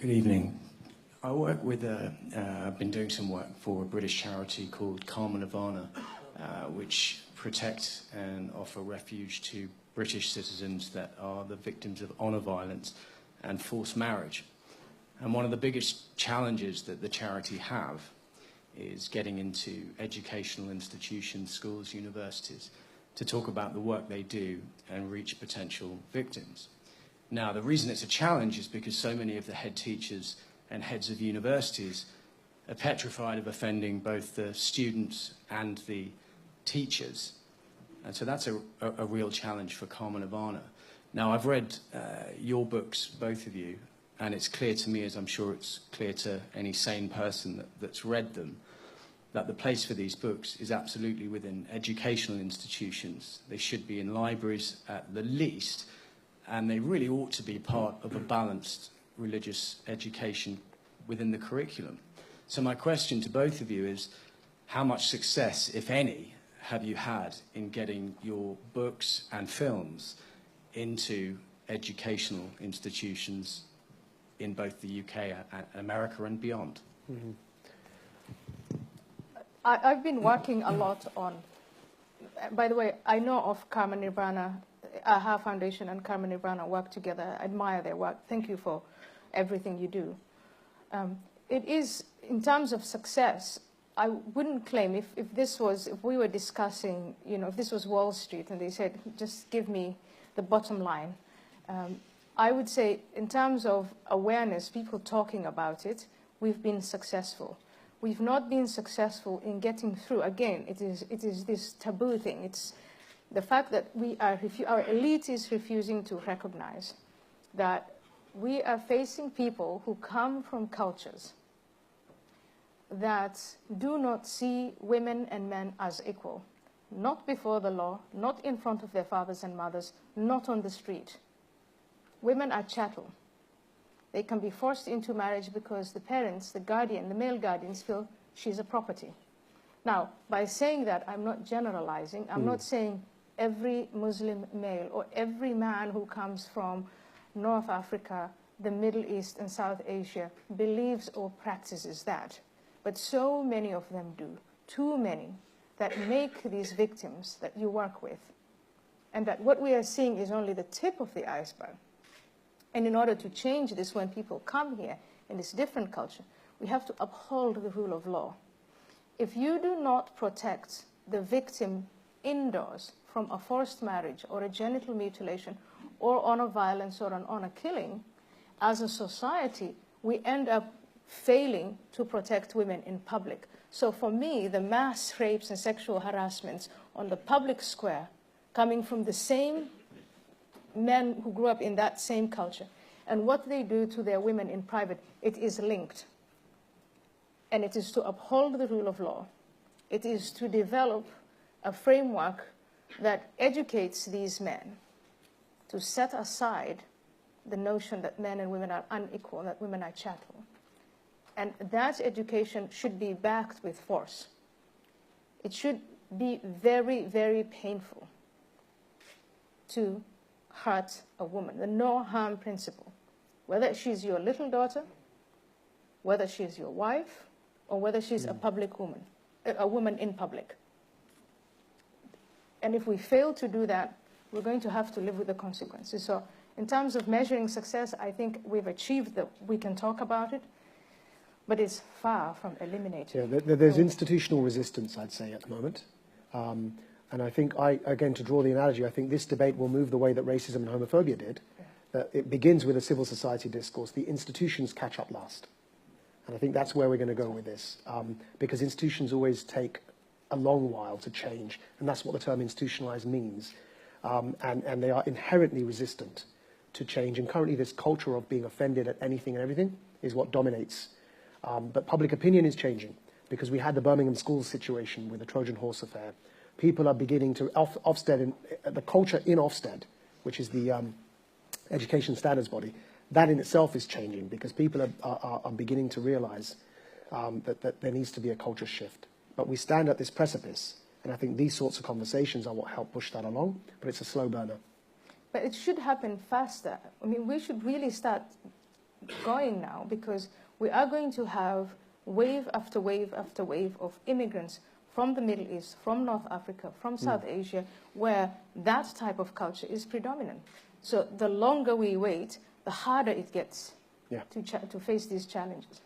Good evening. I work with I've been doing some work for a British charity called Karma Nirvana, which protect and offer refuge to British citizens that are the victims of honour violence and forced marriage. And one of the biggest challenges that the charity have is getting into educational institutions, schools, universities, to talk about the work they do and reach potential victims. Now, the reason it's a challenge is because so many of the head teachers and heads of universities are petrified of offending both the students and the teachers. And so that's a real challenge for Karma Nirvana. Now, I've read your books, both of you, and it's clear to me, as I'm sure it's clear to any sane person that's read them, that the place for these books is absolutely within educational institutions. They should be in libraries at the least, and they really ought to be part of a balanced religious education within the curriculum. So my question to both of you is, how much success, if any, have you had in getting your books and films into educational institutions in both the UK and America and beyond? Mm-hmm. I've been working a lot on, by the way, I know of Karma Nirvana. Our foundation and Karma Nirvana work together. I admire their work. Thank you for everything you do. It is, in terms of success, I wouldn't claim, if we were discussing, if this was Wall Street and they said, just give me the bottom line, I would say in terms of awareness, people talking about it, we've been successful. We've not been successful in getting through. Again, it is this taboo thing. It's the fact that our elite is refusing to recognize that we are facing people who come from cultures that do not see women and men as equal, not before the law, not in front of their fathers and mothers, not on the street. Women are chattel. They can be forced into marriage because the parents, the guardian, the male guardians feel she's a property. Now, by saying that, I'm not generalizing. I'm not saying every Muslim male or every man who comes from North Africa, the Middle East and South Asia believes or practices that. But so many of them do, too many, that make these victims that you work with. And that what we are seeing is only the tip of the iceberg. And in order to change this, when people come here in this different culture, we have to uphold the rule of law. If you do not protect the victim indoors from a forced marriage or a genital mutilation or honor violence or an honor killing, as a society, we end up failing to protect women in public. So for me, the mass rapes and sexual harassments on the public square coming from the same men who grew up in that same culture and what they do to their women in private, it is linked. And it is to uphold the rule of law. It is to develop a framework that educates these men to set aside the notion that men and women are unequal, that women are chattel. And that education should be backed with force. It should be very, very painful to hurt a woman, the no harm principle, whether she's your little daughter, whether she's your wife, or whether she's a public woman, a woman in public. And if we fail to do that, we're going to have to live with the consequences. So in terms of measuring success, I think we've achieved that. We can talk about it, but it's far from eliminated. Yeah, there's institutional resistance, I'd say, at the moment. And I think, again, to draw the analogy, I think this debate will move the way that racism and homophobia did. That it begins with a civil society discourse. The institutions catch up last. And I think that's where we're going to go with this. Because institutions always take a long while to change. And that's what the term institutionalized means. And they are inherently resistant to change. And currently this culture of being offended at anything and everything is what dominates. But public opinion is changing. Because we had the Birmingham schools situation with the Trojan horse affair. People are beginning to, Ofsted, the culture in Ofsted, which is the education standards body, that in itself is changing because people are beginning to realize that there needs to be a culture shift. But we stand at this precipice, and I think these sorts of conversations are what help push that along, but it's a slow burner. But it should happen faster. I mean, we should really start going now, because we are going to have wave after wave after wave of immigrants from the Middle East, from North Africa, from South Asia, where that type of culture is predominant. So the longer we wait, the harder it gets to face these challenges.